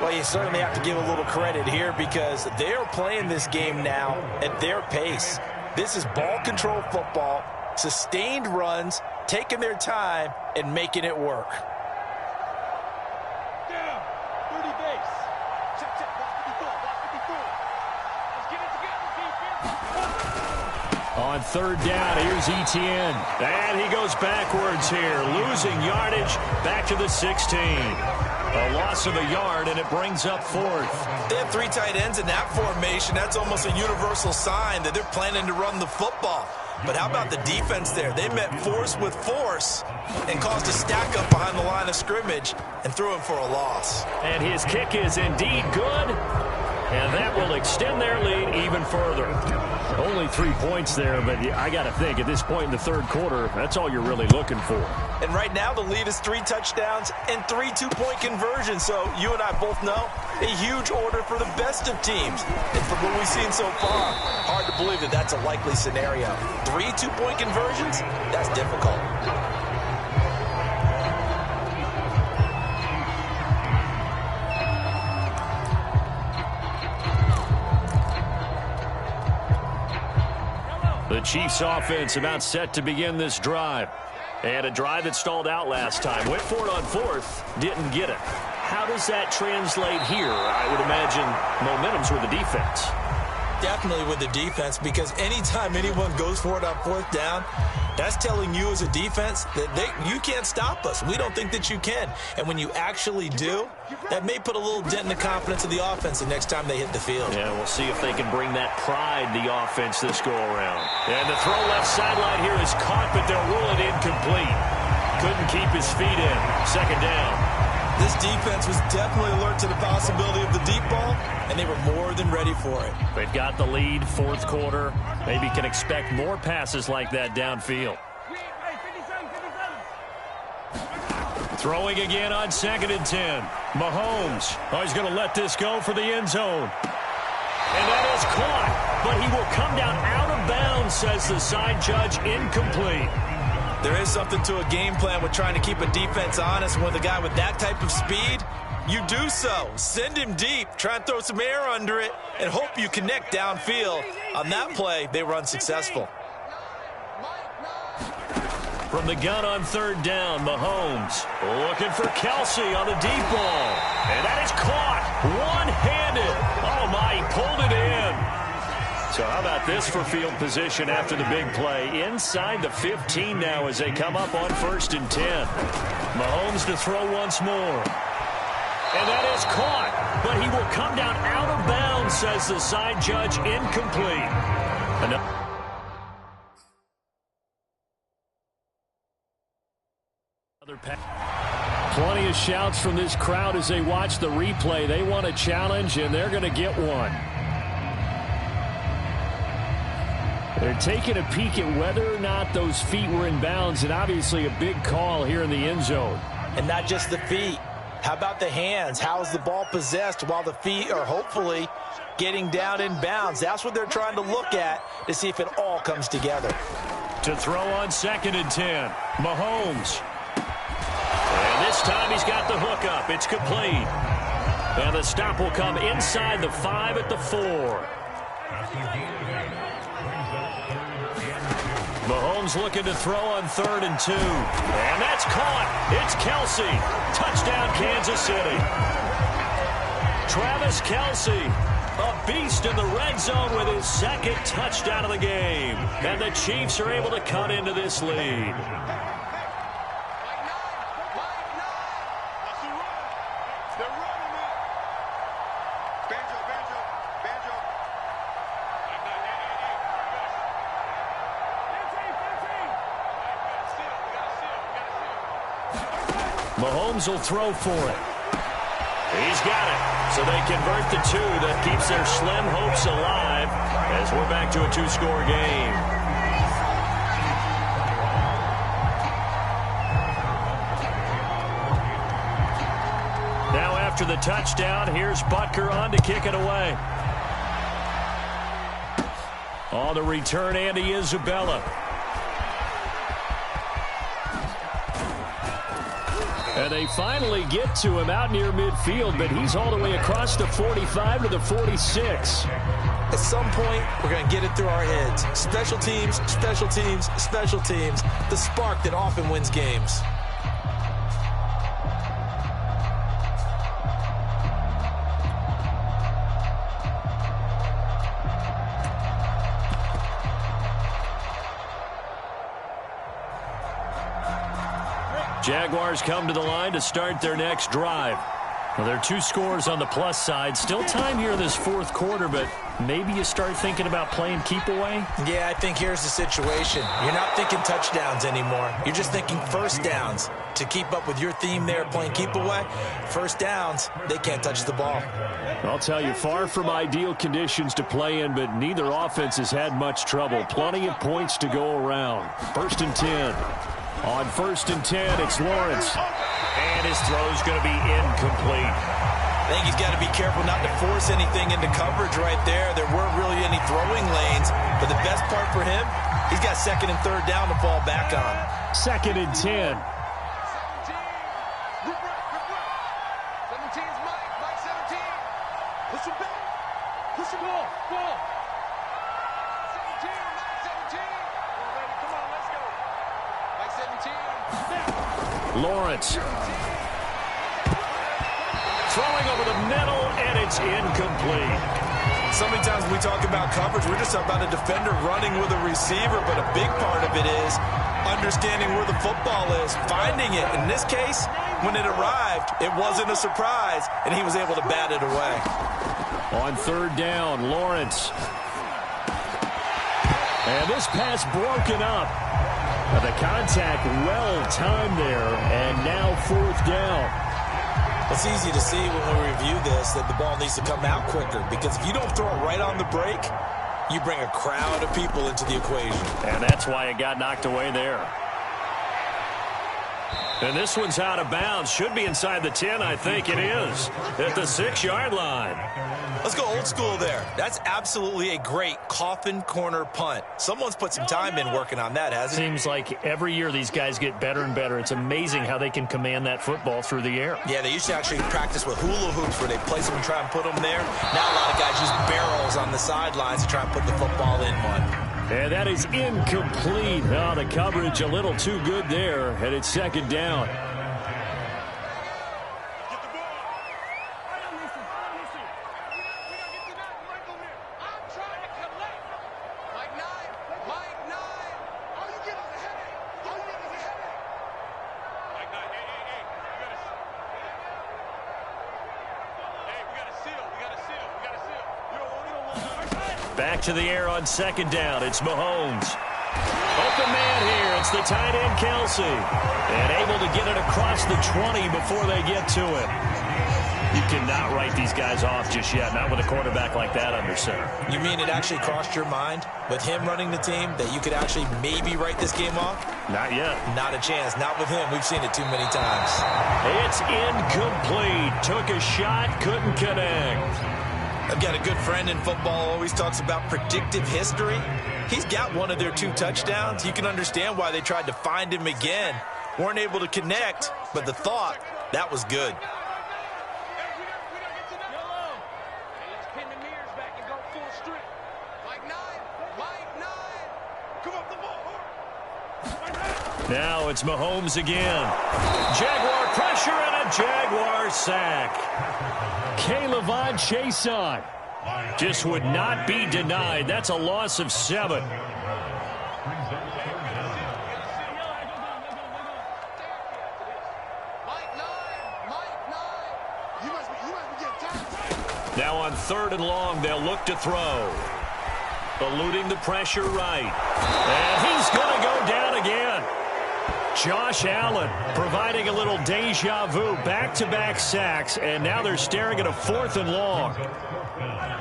Well, you certainly have to give a little credit here because they're playing this game now at their pace. This is ball control football, sustained runs, taking their time, and making it work. Down, 30 base. Check, check, block 54, block 54. Let's get it together, defense. On 3rd down, here's Etienne. And he goes backwards here, losing yardage back to the 16. A loss of a yard, and it brings up 4th. They have 3 tight ends in that formation. That's almost a universal sign that they're planning to run the football. But how about the defense there? They met force with force and caused a stack up behind the line of scrimmage and threw him for a loss. And his kick is indeed good. And that will extend their lead even further. Only 3 points there, but I got to think at this point in the 3rd quarter, that's all you're really looking for. And right now the lead is 3 touchdowns and 3 2-point conversions. So you and I both know a huge order for the best of teams. And from what we've seen so far, hard to believe that that's a likely scenario. 3 2-point conversions? That's difficult. The Chiefs offense about set to begin this drive. And a drive that stalled out last time. Went for it on 4th, didn't get it. How does that translate here? I would imagine momentum's with the defense. Definitely with the defense, because anytime anyone goes for it on 4th down, that's telling you as a defense that you can't stop us. We don't think that you can. And when you actually do, that may put a little dent in the confidence of the offense the next time they hit the field. Yeah, we'll see if they can bring that pride, the offense, this go-around. And the throw left sideline here is caught, but they'll rule it incomplete. Couldn't keep his feet in. 2nd down. This defense was definitely alert to the possibility of the deep ball, and they were more than ready for it. They've got the lead, 4th quarter. Maybe can expect more passes like that downfield. Throwing again on 2nd and 10. Mahomes. Oh, he's going to let this go for the end zone. And that is caught, but he will come down out of bounds, says the side judge, incomplete. There is something to a game plan with trying to keep a defense honest. With a guy with that type of speed, you do so. Send him deep, try and throw some air under it, and hope you connect downfield. On that play, they were unsuccessful. From the gun on 3rd down, Mahomes looking for Kelsey on the deep ball. And that is caught one-handed. Oh, my, he pulled it in. So how about this for field position after the big play? Inside the 15 now as they come up on 1st and 10. Mahomes to throw once more. And that is caught, but he will come down out of bounds, says the side judge, incomplete. Plenty of shouts from this crowd as they watch the replay. They want a challenge, and they're going to get one. They're taking a peek at whether or not those feet were in bounds, and obviously a big call here in the end zone. And not just the feet. How about the hands? How is the ball possessed while the feet are hopefully getting down in bounds. That's what they're trying to look at to see if it all comes together. To throw on 2nd and 10, Mahomes. And this time he's got the hook up. It's complete. And the stop will come inside the 5 at the 4. Mahomes looking to throw on 3rd and 2. And that's caught. It's Kelsey. Touchdown, Kansas City. Travis Kelsey, a beast in the red zone with his 2nd touchdown of the game. And the Chiefs are able to cut into this lead. Mahomes will throw for it. He's got it. So they convert the 2. That keeps their slim hopes alive as we're back to a 2-score game. Now after the touchdown, here's Butker on to kick it away. On the return, Andy Isabella. And they finally get to him out near midfield, but he's all the way across the 45 to the 46. At some point, we're going to get it through our heads. Special teams, special teams, special teams. The spark that often wins games. Jaguars come to the line to start their next drive. Well, there are 2 scores on the plus side. Still time here in this 4th quarter, but maybe you start thinking about playing keep away? Yeah, I think here's the situation. You're not thinking touchdowns anymore. You're just thinking first downs. To keep up with your theme there, playing keep away, first downs, they can't touch the ball. I'll tell you, far from ideal conditions to play in, but neither offense has had much trouble. Plenty of points to go around. 1st and 10. On 1st and 10, it's Lawrence. And his throw's going to be incomplete. I think he's got to be careful not to force anything into coverage right there. There weren't really any throwing lanes. But the best part for him, he's got 2nd and 3rd down to fall back on. 2nd and 10. 17's Mike 17. Push him back. Push him ball. 17, Mike 17. Come on, let's go. Mike 17. Lawrence. Throwing over the middle, and it's incomplete. So many times when we talk about coverage, we're just about a defender running with a receiver, but a big part of it is understanding where the football is, finding it. In this case, when it arrived, it wasn't a surprise, and he was able to bat it away. On 3rd down, Lawrence. And this pass broken up. The contact well-timed there, and now 4th down. It's easy to see when we review this that the ball needs to come out quicker, because if you don't throw it right on the break, you bring a crowd of people into the equation. And that's why it got knocked away there. And this one's out of bounds. Should be inside the 10, I think it is. At the 6-yard line. Let's go old school there. That's absolutely a great coffin corner punt. Someone's put some time in working on that, hasn't it? Seems like every year these guys get better and better. It's amazing how they can command that football through the air. Yeah, they used to actually practice with hula hoops where they place them and try and put them there. Now a lot of guys use barrels on the sidelines to try and put the football in one. And that is incomplete. Oh, the coverage a little too good there, and it's 2nd down. Back to the air on 2nd down. It's Mahomes. Open man here. It's the tight end, Kelsey. And able to get it across the 20 before they get to it. You cannot write these guys off just yet, not with a quarterback like that under center. You mean it actually crossed your mind with him running the team that you could actually maybe write this game off? Not yet. Not a chance. Not with him. We've seen it too many times. It's incomplete. Took a shot, couldn't connect. I've got a good friend in football who always talks about predictive history. He's got one of their 2 touchdowns. You can understand why they tried to find him again. Weren't able to connect, but the thought, that was good. Now it's Mahomes again. Jaguar pressure and a Jaguar sack. Ki0 chase on. Just would not be denied. That's a loss of 7. Now on 3rd and long, they'll look to throw. Eluding the pressure right. And he's going to go down again. Josh Allen providing a little deja vu, back-to-back sacks, and now they're staring at a 4th and long.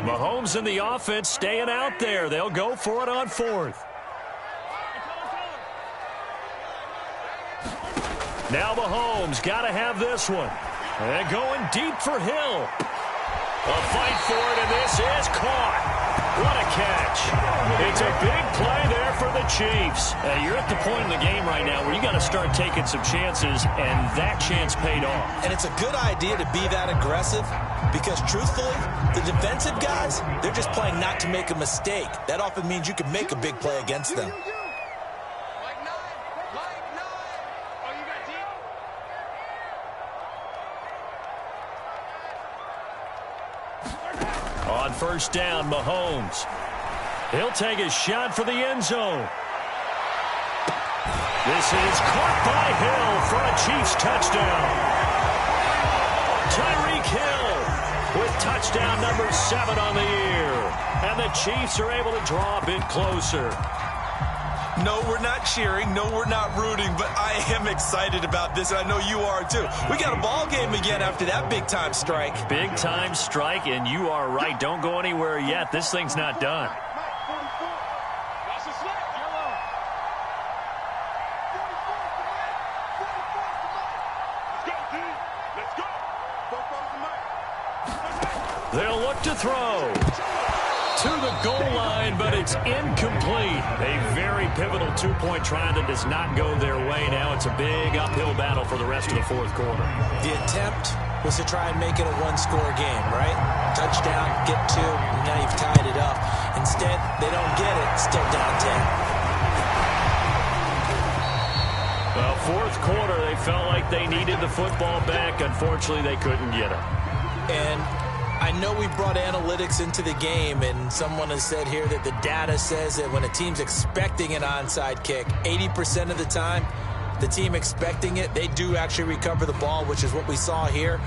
Mahomes and the offense staying out there. They'll go for it on 4th. Now Mahomes got to have this one. And going deep for Hill. A fight for it, and this is caught. What a catch. It's a big play there for the Chiefs. You're at the point in the game right now where you got to start taking some chances, and that chance paid off. And it's a good idea to be that aggressive because, truthfully, the defensive guys, they're just playing not to make a mistake. That often means you can make a big play against them. On 1st down, Mahomes. He'll take a shot for the end zone. This is caught by Hill for a Chiefs touchdown. Tyreek Hill with touchdown number 7 on the year. And the Chiefs are able to draw a bit closer. No, we're not cheering. No, we're not rooting. But I am excited about this, and I know you are too. We got a ball game again after that big-time strike. Big-time strike, and you are right. Don't go anywhere yet. This thing's not done. They'll look to throw. To the goal line, but it's incomplete. A very pivotal 2-point try that does not go their way. Now it's a big uphill battle for the rest of the 4th quarter. The attempt was to try and make it a 1-score game, right? Touchdown, get 2, and now you've tied it up. Instead, they don't get it, still down 10. Well, 4th quarter, they felt like they needed the football back. Unfortunately, they couldn't get it. And I know we brought analytics into the game, and someone has said here that the data says that when a team's expecting an onside kick, 80% of the time, the team expecting it, they do actually recover the ball, which is what we saw here.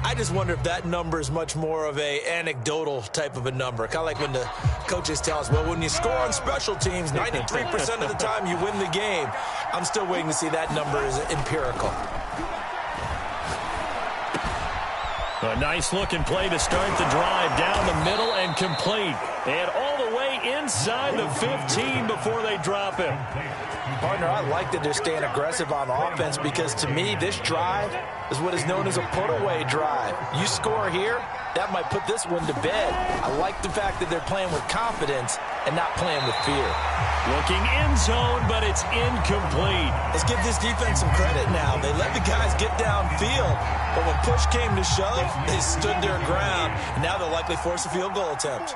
I just wonder if that number is much more of a anecdotal type of a number. Kind of like when the coaches tell us, well, when you score on special teams, 93% of the time you win the game. I'm still waiting to see that number is empirical. A nice-looking play to start the drive down the middle and complete. And all the way inside the 15 before they drop him. Partner, I like that they're staying aggressive on offense because, to me, this drive is what is known as a put-away drive. You score here, that might put this one to bed. I like the fact that they're playing with confidence and not playing with fear. Looking end zone, but it's incomplete. Let's give this defense some credit now. They let the guys get downfield, but when push came to shove, they stood their ground, and now they'll likely force a field goal attempt.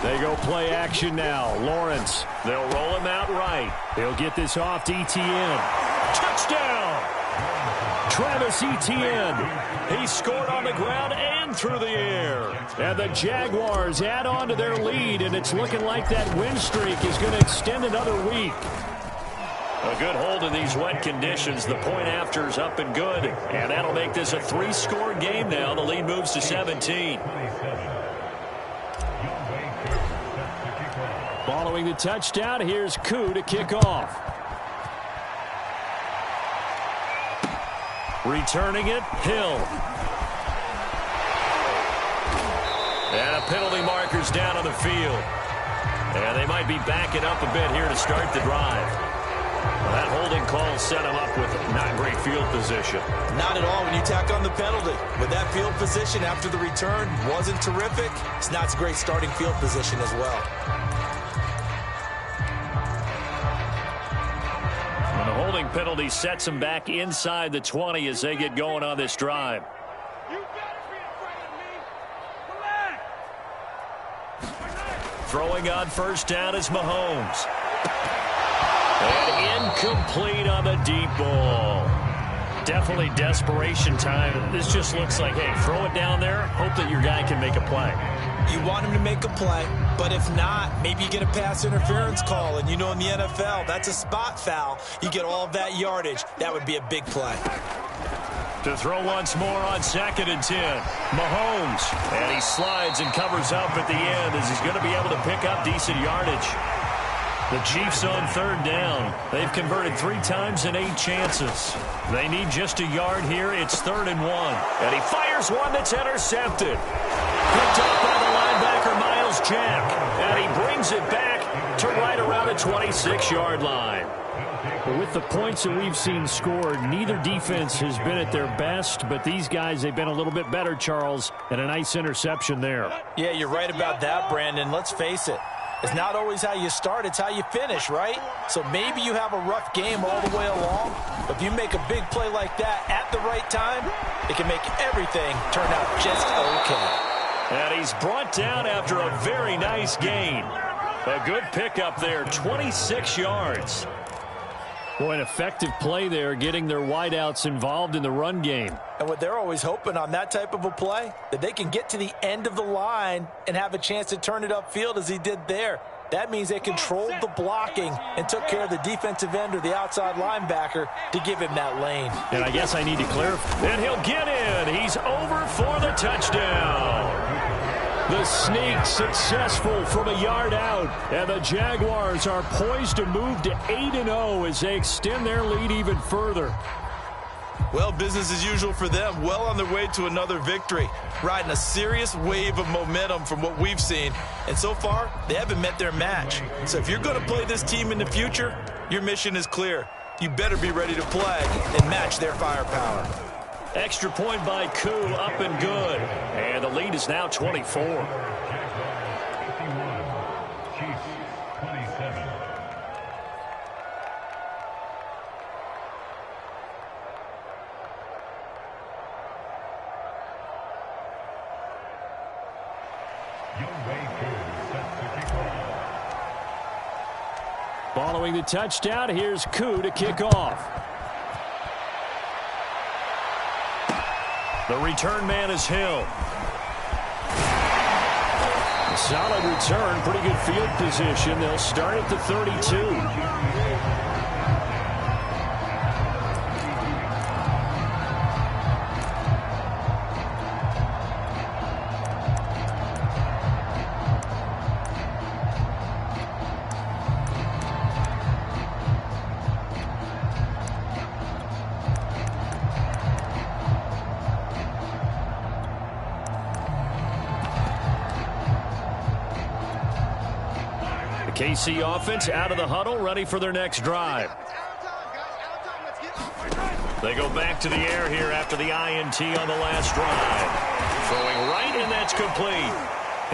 They go play action now. Lawrence, they'll roll him out right. He'll get this off to Etienne. Touchdown! Travis Etienne. He scored on the ground and through the air. And the Jaguars add on to their lead, and it's looking like that win streak is going to extend another week. A good hold in these wet conditions. The point after's up and good. And that'll make this a 3-score game now. The lead moves to 17. Following the touchdown, here's Ki0 to kick off. Returning it, Hill. And a penalty marker's down on the field. And they might be backing up a bit here to start the drive. That holding call set him up with not great field position. Not at all when you tack on the penalty. But that field position after the return wasn't terrific. It's not a great starting field position as well. And the holding penalty sets him back inside the 20 as they get going on this drive. You better be afraid of me. Relax. Throwing on first down is Mahomes. And incomplete on the deep ball. Definitely desperation time. This just looks like, hey, throw it down there, hope that your guy can make a play. You want him to make a play, but if not, maybe you get a pass interference call. And you know in the NFL, that's a spot foul. You get all of that yardage. That would be a big play. To throw once more on 2nd and 10. Mahomes. And he slides and covers up at the end as he's going to be able to pick up decent yardage. The Chiefs on 3rd down. They've converted 3 times in 8 chances. They need just a yard here. It's 3rd and 1. And he fires one that's intercepted. Picked up by the linebacker, Miles Jack. And he brings it back to right around the 26-yard line. With the points that we've seen scored, neither defense has been at their best, but these guys, they've been a little bit better, Charles, and a nice interception there. Yeah, you're right about that, Brandon. Let's face it. It's not always how you start, it's how you finish, right? So maybe you have a rough game all the way along, but if you make a big play like that at the right time, it can make everything turn out just okay. And he's brought down after a very nice gain. A good pickup there, 26 yards. Boy, an effective play there, getting their wideouts involved in the run game. And what they're always hoping on that type of a play, that they can get to the end of the line and have a chance to turn it upfield as he did there. That means they controlled the blocking and took care of the defensive end or the outside linebacker to give him that lane. And I guess I need to clarify. And he'll get in. He's over for the touchdown. The sneak successful from a yard out. And the Jaguars are poised to move to 8-0 as they extend their lead even further. Well, business as usual for them. Well on their way to another victory. Riding a serious wave of momentum from what we've seen. And so far, they haven't met their match. So if you're going to play this team in the future, your mission is clear. You better be ready to play and match their firepower. Extra point by Ki, up and good. And the lead is now 24. Chiefs 27. Following the touchdown, here's Ki to kick off. The return man is Hill. Solid return, pretty good field position. They'll start at the 32. KC offense out of the huddle, ready for their next drive. They go back to the air here after the INT on the last drive. Throwing right, and that's complete.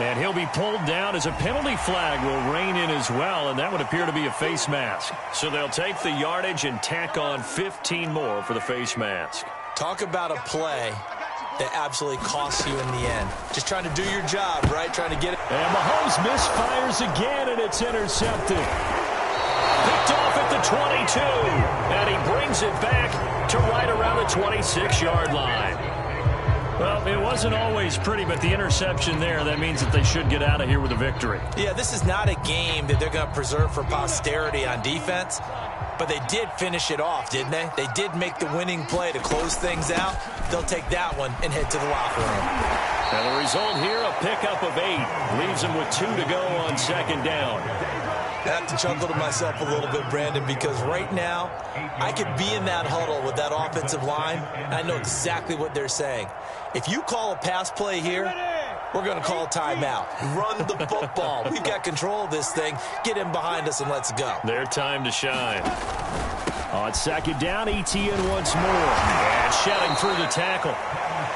And he'll be pulled down as a penalty flag will rein in as well, and that would appear to be a face mask. So they'll take the yardage and tack on 15 more for the face mask. Talk about a play that absolutely costs you in the end. Just trying to do your job, right? Trying to get it. And Mahomes misfires again, and it's intercepted. Picked off at the 22, and he brings it back to right around the 26-yard line. Well, it wasn't always pretty, but the interception there, that means that they should get out of here with a victory. Yeah, this is not a game that they're going to preserve for posterity on defense. But they did finish it off, didn't they? They did make the winning play to close things out. They'll take that one and head to the locker room. And the result here, a pickup of 8. Leaves them with 2 to go on 2nd down. I have to chuckle to myself a little bit, Brandon, because right now I could be in that huddle with that offensive line, and I know exactly what they're saying. If you call a pass play here, we're going to call timeout. Run the football. We've got control of this thing. Get in behind us and let's go. Their time to shine. On second down, ETN once more. And shedding through the tackle.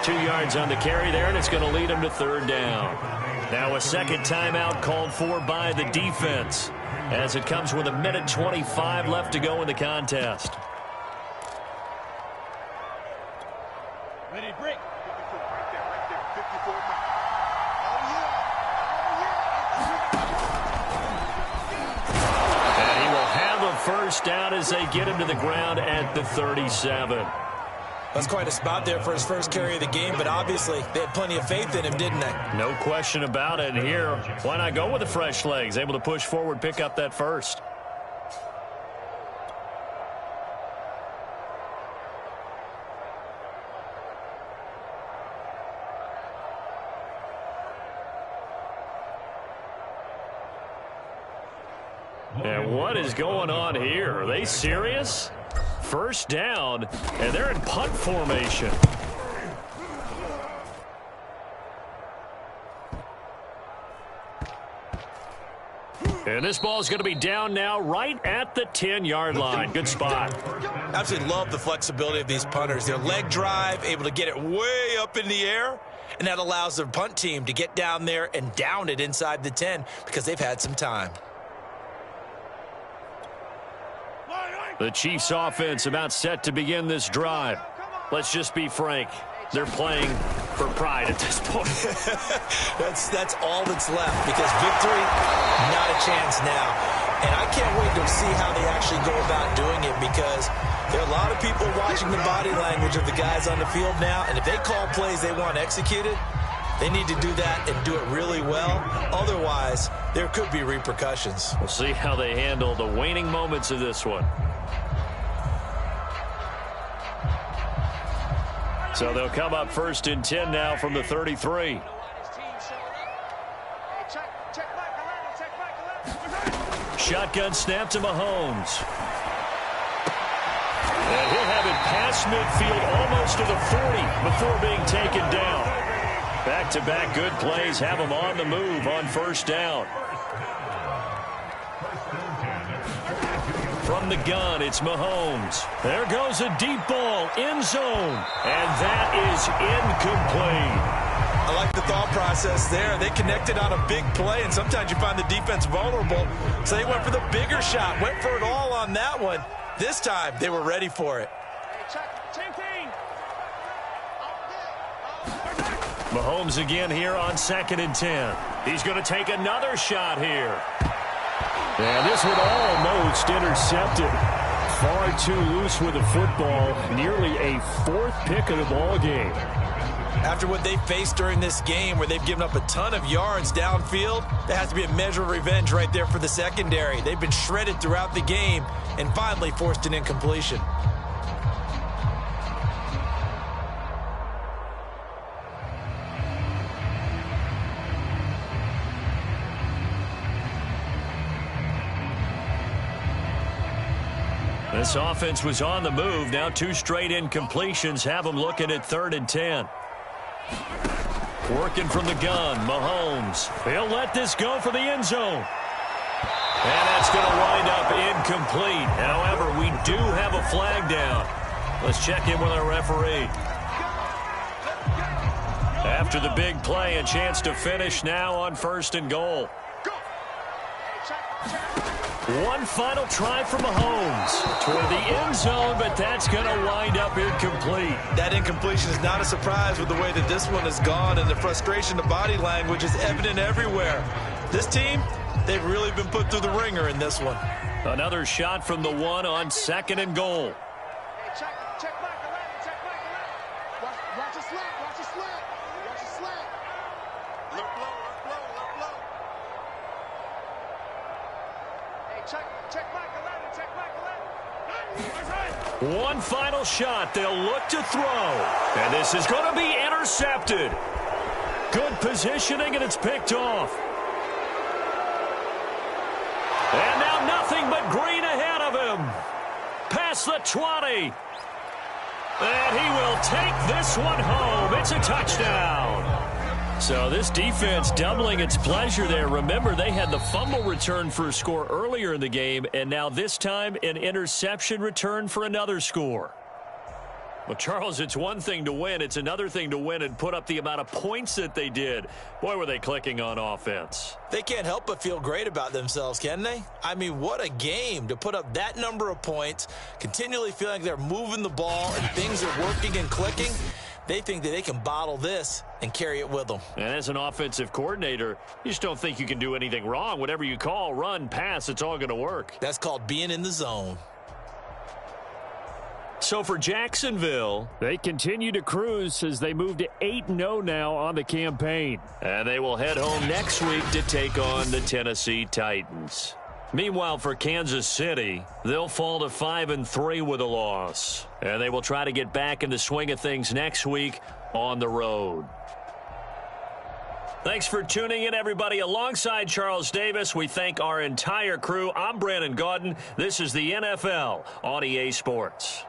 2 yards on the carry there, and it's going to lead him to third down. Now a second timeout called for by the defense, as it comes with 1:25 left to go in the contest. Ready to break. 54, right there, 54 miles. And he will have a first down as they get him to the ground at the 37. That's quite a spot there for his first carry of the game, but obviously they had plenty of faith in him, didn't they? No question about it. Here, why not go with the fresh legs? Able to push forward, pick up that first. And what is going on here? Are they serious? First down, and they're in punt formation. And this ball is going to be down now right at the 10-yard line. Good spot. Absolutely love the flexibility of these punters. Their leg drive, able to get it way up in the air, and that allows their punt team to get down there and down it inside the 10 because they've had some time. The Chiefs offense about set to begin this drive. Let's just be frank. They're playing for pride at this point. That's all that's left because victory, not a chance now. And I can't wait to see how they actually go about doing it because there are a lot of people watching the body language of the guys on the field now. And if they call plays they want executed, they need to do that and do it really well. Otherwise, there could be repercussions. We'll see how they handle the waning moments of this one. So they'll come up first and 10 now from the 33. Shotgun snap to Mahomes. And he'll have it past midfield almost to the 40 before being taken down. Back-to-back good plays have him on the move on first down. From the gun, it's Mahomes. There goes a deep ball, end zone. And that is incomplete. I like the thought process there. They connected on a big play, and sometimes you find the defense vulnerable. So they went for the bigger shot, went for it all on that one. This time, they were ready for it. Mahomes again here on second and 10. He's going to take another shot here. And this one almost intercepted. Far too loose with the football. Nearly a fourth pick of the ball game. After what they faced during this game where they've given up a ton of yards downfield, there has to be a measure of revenge right there for the secondary. They've been shredded throughout the game and finally forced an incompletion. This offense was on the move. Now 2 straight incompletions have them looking at third and 10. Working from the gun, Mahomes. He'll let this go for the end zone. And that's going to wind up incomplete. However, we do have a flag down. Let's check in with our referee. After the big play, a chance to finish now on first and goal. One final try for Mahomes toward the end zone, but that's going to wind up incomplete. That incompletion is not a surprise with the way that this one has gone, and the frustration, the body language is evident everywhere. This team, they've really been put through the ringer in this one. Another shot from the one on second and goal. Check Michael out. Check Michael out. Watch the slant. Watch the slant. Watch the slant. Look low. Check Michael out. Check Michael out. One final shot. They'll look to throw. And this is going to be intercepted. Good positioning, and it's picked off. And now nothing but green ahead of him. Past the 20. And he will take this one home. It's a touchdown. So this defense doubling its pleasure there. Remember, they had the fumble return for a score earlier in the game, and now this time an interception return for another score. Well, Charles, it's one thing to win. It's another thing to win and put up the amount of points that they did. Boy, were they clicking on offense. They can't help but feel great about themselves, can they? I mean, what a game to put up that number of points, continually feeling like they're moving the ball and things are working and clicking. They think that they can bottle this and carry it with them. And as an offensive coordinator, you just don't think you can do anything wrong. Whatever you call, run, pass, it's all going to work. That's called being in the zone. So for Jacksonville, they continue to cruise as they move to 8-0 now on the campaign. And they will head home next week to take on the Tennessee Titans. Meanwhile, for Kansas City, they'll fall to 5-3 with a loss. And they will try to get back in the swing of things next week on the road. Thanks for tuning in, everybody. Alongside Charles Davis, we thank our entire crew. I'm Brandon Gaudin. This is the NFL on EA Sports.